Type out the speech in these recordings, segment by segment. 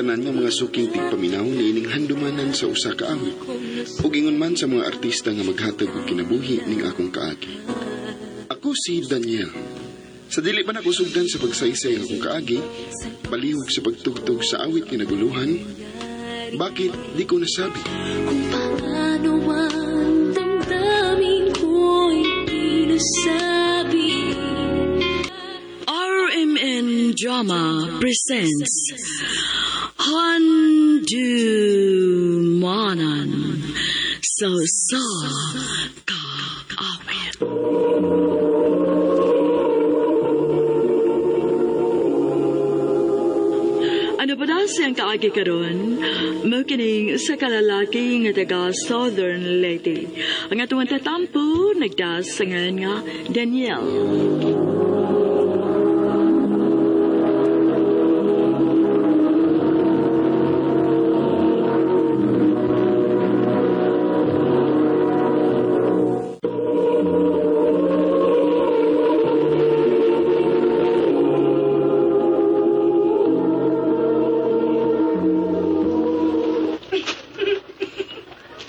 tanan nga mga suking tigpaminaw niining handumanan sa usa ka awit. Ug ingon man sa mga artista nga maghatag og kinabuhi ning akong kaagi. Ako si Daniel. Sa dili pa nako sugdan sa pagsaysay ng akong kaagi, palihog sa pagtugtog sa awit nga naguluhan, bakit di ko nasabi? Kung paano man damdamin ko'y di nasabi. RMN Drama presents Handumanan sa Kag-awit. Ano ba daw siyang kaagi karon? Makining sa kalalaki nga taga Southern Leyte. Ang atong tatampo nagdasangan nga Daniel.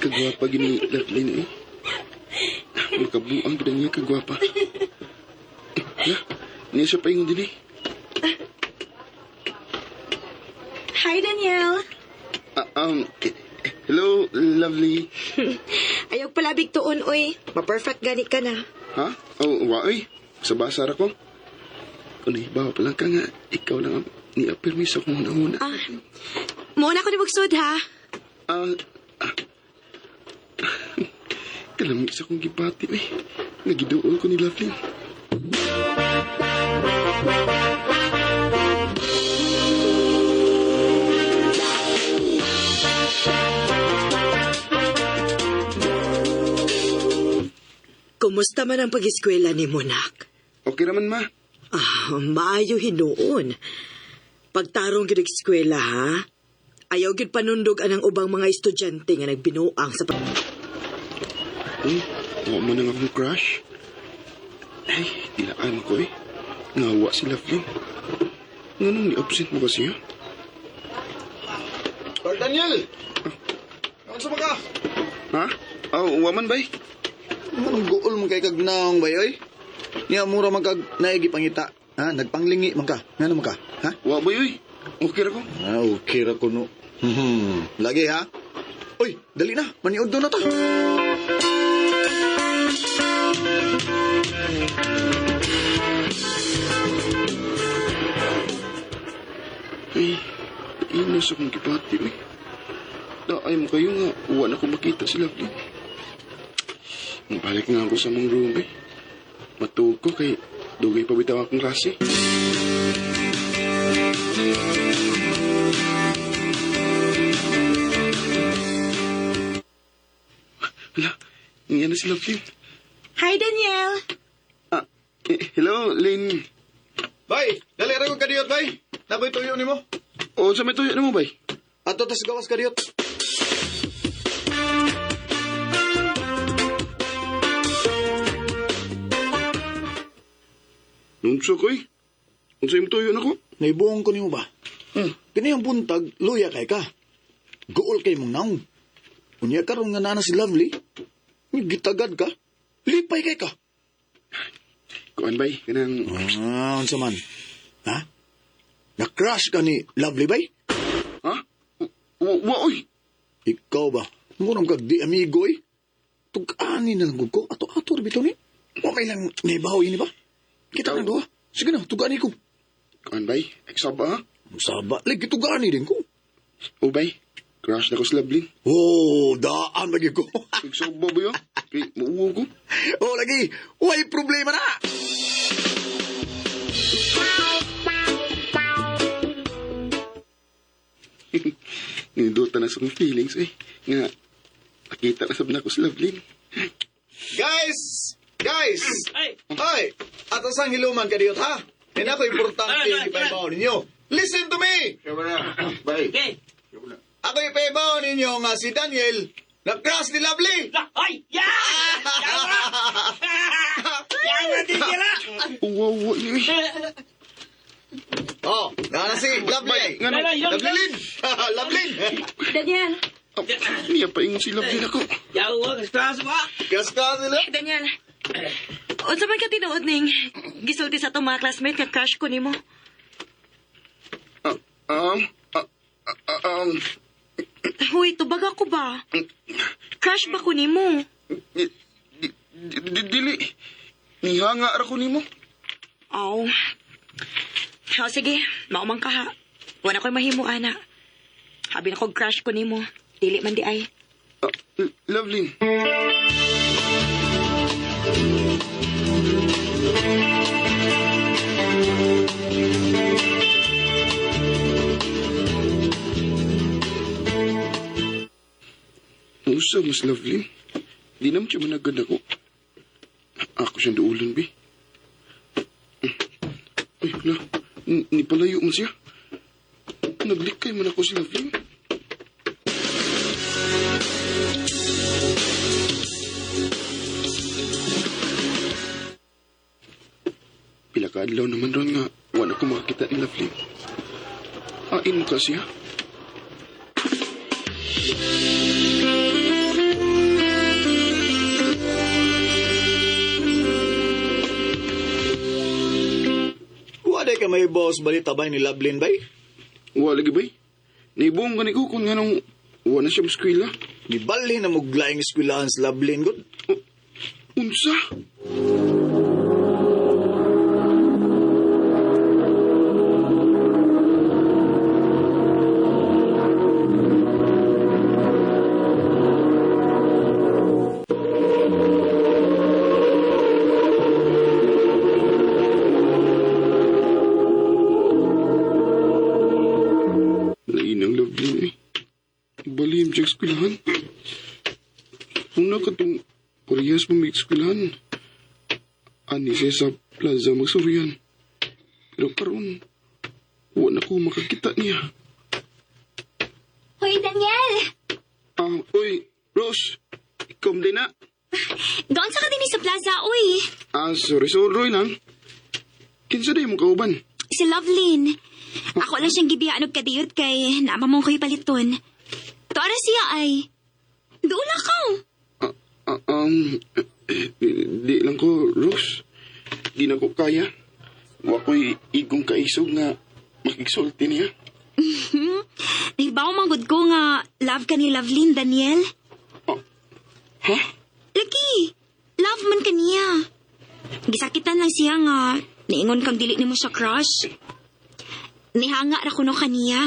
Kagwapa gini Loveline eh. Makabuang pa niya kagwapa. Ya, niya siya pa yung dili. Hi, Daniel. Hello, lovely. Ayog palabig tuon, oy. Ma-perfect gani ka na. Ha? Oh, waoy. Sa basar ako. Kunay, bawa pa lang ka nga. Ikaw lang ang ni-permiso kong una. Muna ako ni magsud, ha? Kalami sa kong gipati eh. Nagiduol ko ni Loveline. Kumusta man ang pag-eskwela ni Monak? Okay naman, ma. Maayo hinuon. Pagtarong gid eskwela, ha? Ayaw gid panundog anang ubang mga estudyante nga nagbinuang sa Huwag mo nang akong crush. Ay, tilaan ko eh. Ngawa si Loveline. Nga nung ni-absent mo kasi ha? Daniel! Ano sa mga? Ha? Oh, waman bay? Anong guol mong kay kagnaong bay, oy? Niya mura man kag naigi pangita. Ha? Nagpanglingi man ka. Nga naman ka? Ha? Wa bay, oy. Okay ra ko. Okay ra ko no. Lagi ha? Oy, dali na. Maniod doon na ta. Ay, inos akong kipati eh. Naay mo kayo nga, uwan ako makita si Loveline. Balik nga ako sa mong room eh. Matuog ko kay dugay pa bitaw akong klase. Hala, nga na si Loveline. Hi, Daniel. Hello, Lynn. Bay, dali ra ko kadiyot, bay. Nakoy tuyo nimo. O, sa may tuyo na mo, bay? Ato tas gawas kadiyot. Nunso ko eh. Kung sa'yo tuyo na ko. Naibuong ko nimo ba? Kani ang buntag, luya kay ka. Gool kay mong naong. Unya karon nga nana si Lovely. Gitagad ka. Lipay kay ka. Kuan bay, kanang... Unsa man? Ha? Na-crush ka ni Lovely bay? Ha? Oy! Ikaw ba? Murang kag di amigo eh. Tug-ani na lang ko. Ato-ato bitaw ni. Wa may lang naibaw ini ba? Kita na doha. Sige na, tug-ani ko. Kuan bay, eksaba ha? Saba, lagi tug-ani din ko. O bay, crush na ko sa Loveline. Oh, daan lagi ko. Eksaba ba yun? Kay, mauwo ko. Oh, lagi. Way problema na. Ninduta na sa kong feelings eh. Nga, nakita na sabi na ko sa Loveline. Guys! Ay! At asang hiluman ka diyot, ha? Yan ako importante yung ipaibaw ninyo. Listen to me! Bay. Ako ipaibaw ninyo nga si Daniel na-crush ni Lovely! Ay! Yan! Yan! Yan! Wow, Oh, na si Lovely. Nga nung, Lovelyn. Lovelyn. Daniel. niya pa ingon si Lovelyn ako. Kas-kas nila. Daniel. Unsa man ka tinuod ning gisulti sa itong mga classmate nga crush ko nimo? Huy, tubag ako ba? Crush ba ko nimo? Dili. Nihanga ra ko nimo. Oh. Oh, sige, maumang ka ha. Wala ko'y mahimo, ana. Habi na kong crush ko nimo. Dili man di ay. Lovelyn. Usa mas Lovelyn. Di naman siya managad ako. Ako siyang duulan, bi. Ay, wala. Nipalayo mo siya. Naglikay man ako si Lovelyn. Pila ka adlaw naman ron nga wala ko makakita ni Lovelyn. Ain mo ka siya. Wala ka may boss balita ba ni Lovelyn bay? Wala lagi bay. Naibuong ka ni ko kung anong wala siya maskwila. Ni bali na muglaing eskwelahan sa Lovelyn gud. Unsa? Lainang Lovelyn eh. Balihim siya eskwelahan. Una ka itong parehas mo may eskwelahan. Ani siya sa plaza magsuryan. Pero karon wala ko makakita niya. Hoy, Daniel! Uy, Rose. Ikaw din na. Doon sa ka din sa plaza, uy! Sorry lang. Kinsa day mo kauban? Si Lovelyn. Ako lang siyang gibiyaan og kadiyot kay naama mong ko'y paliton. Tuara siya ay. Doon ako. Di lang ko, Rose. Di na ko kaya. Wa ko'y igong kaisog nga makigsulti niya. Nahibaw manggod ko nga love ka ni Lovelyn, Daniel. Ha? Lagi, love man ka niya. Gisakitan lang siya nga niingon kang dili nimo siya crush. Nihanga ra kuno kaniya.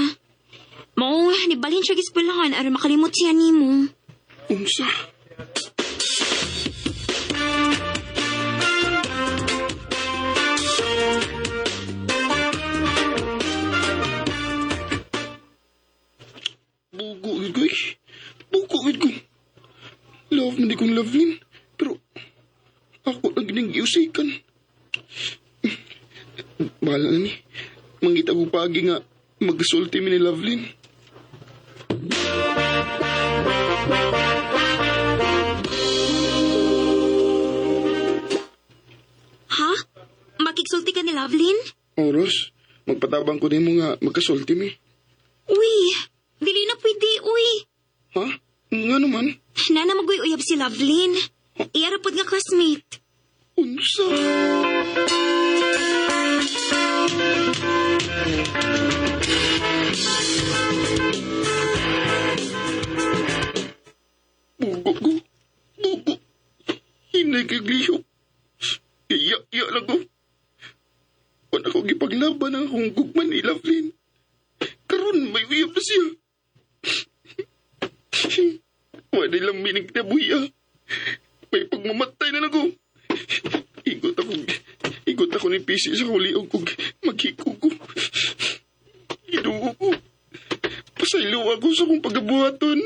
Mao, nibalhin siya gispulahan aron makalimot siya nimo. Unsa? Bugo gid ko eh. Bugo gid ko. Love man di kong Lovelyn. Pero ako lang ginang giusikan. Bahala na ni. Mangita ko pagi nga magsulti mi ni Lovelyn. Ha? Makiksulti ka ni Lovelyn? Oros, magpatabang ko din mo nga magkasulti mi. Uy, dili na pwede, uy. Ha? Nga naman. Nana mag-uyab si Lovelyn. Iyarapod nga classmate. Unsa? Bugo ko. Bugo. Hinay kagliyo. Iya lang ko. Wala ko gipaglaban ang akong gugman ni Lovelyn. Karon may uyab na siya. Wala lang minig na buya. May pagmamatay na ako. Igot ako ni Pisi sa kuliog kog maghiko ko. Inuo ko. Pasaylo ako sa kong pagabuhaton.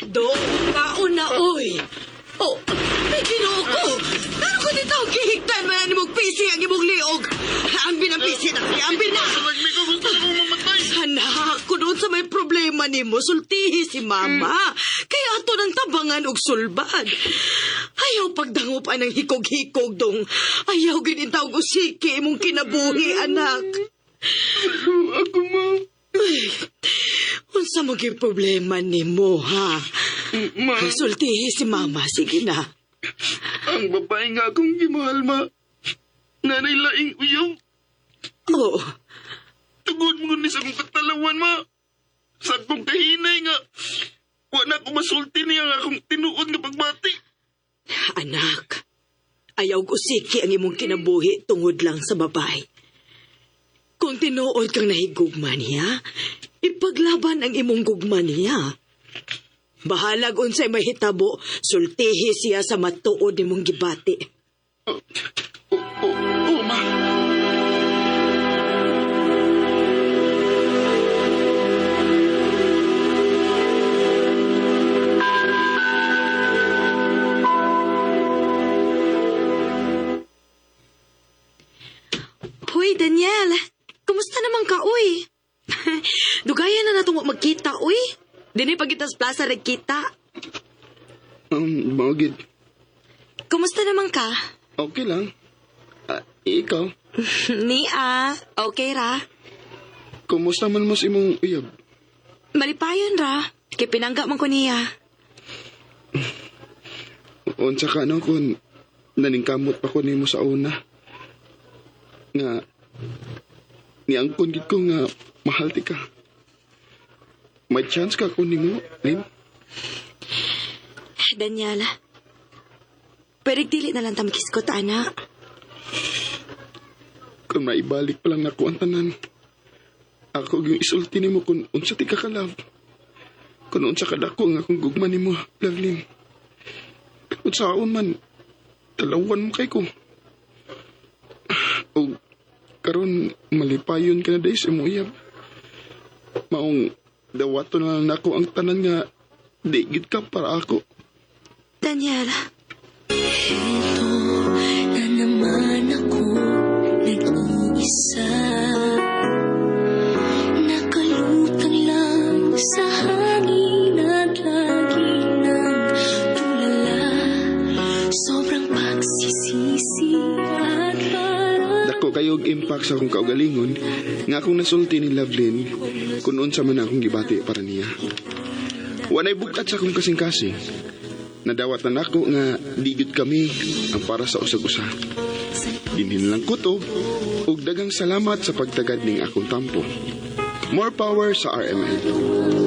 Doon kaon na, oy! Oh, may ginoo ko! Ano ko dito ang gihigtan man ni mong pisi ang imong liog? Ambin ang pisi na, ambin na! May ko gusto na akong mamatay. Anak, kuno Unsa may problema nimo, sultihi si mama. Kaya ato ng tabangan og sulbad. Ayaw pagdangup anang hikog-hikog dong. Ayaw ginintaw og usiki imong kinabuhi, anak. Ako, ma. Ay, unsa maging problema nimo, ha? Ma, Sultihi si mama, sige na. ang babae nga akong gimahal, ma. Nanay laing uyaw. Oo. Tugod mo ni sa akong katalawan, ma. Sa akong kahinay nga. Wala ko masulti niya nga akong tinuod nga pagbati. Anak, ayaw usiki ang imong kinabuhi tungod lang sa babae. Kung tinuod kang nahigugma niya, ipaglaban ang imong gugma niya. Bahalag unsay mahitabo, sultihi siya sa matuod nimong gibati. Oo, ma. Hoy, Daniel, kumusta naman ka, uy? Dugayan na natong magkita, uy. Dini pagitas plaza nagkita. Magid. Kumusta naman ka? Okay lang. Ikaw, Nia, okay ra? kumusta man mo si imong uyab? Malipayon ra. Kay pinangga man ko niya. Unsa ka no kung naningkamot pa ko nimo sa una. Nga, niangkon gid ko nga mahal ti ka. May chance ka ko nimo, Lin? Daniela, pero dili na lang tamkis ko, tana. Kung maibalik pa lang nako ang tanan. Ako yung isulti nimo kung unsa ti ka kalab. Kung unsa ka dako nga akong gugma nimo, Lovelyn. Kung saon man, talawan mo kay ko. O karon malipayon ka na day sa imong uyab. Maong dawato na lang nako ang tanan nga di gid ka para ako. Daniela, Ito na naman ako nag-iisa. Nakalutang lang sa hangin at lagi ng tulala. Sobrang pagsisisi at parang Dako kayog impact sa akong kaugalingon nga akong nasulti ni Lovelyn kung unsa man akong gibati para niya. Wanay bukat sa akong kasing-kasing. Nadawat na nako nga digit kami ang para sa usag-usa. Dinhin lang kutob ug dagang salamat sa pagtagad ning akong tampo. More power sa RMN.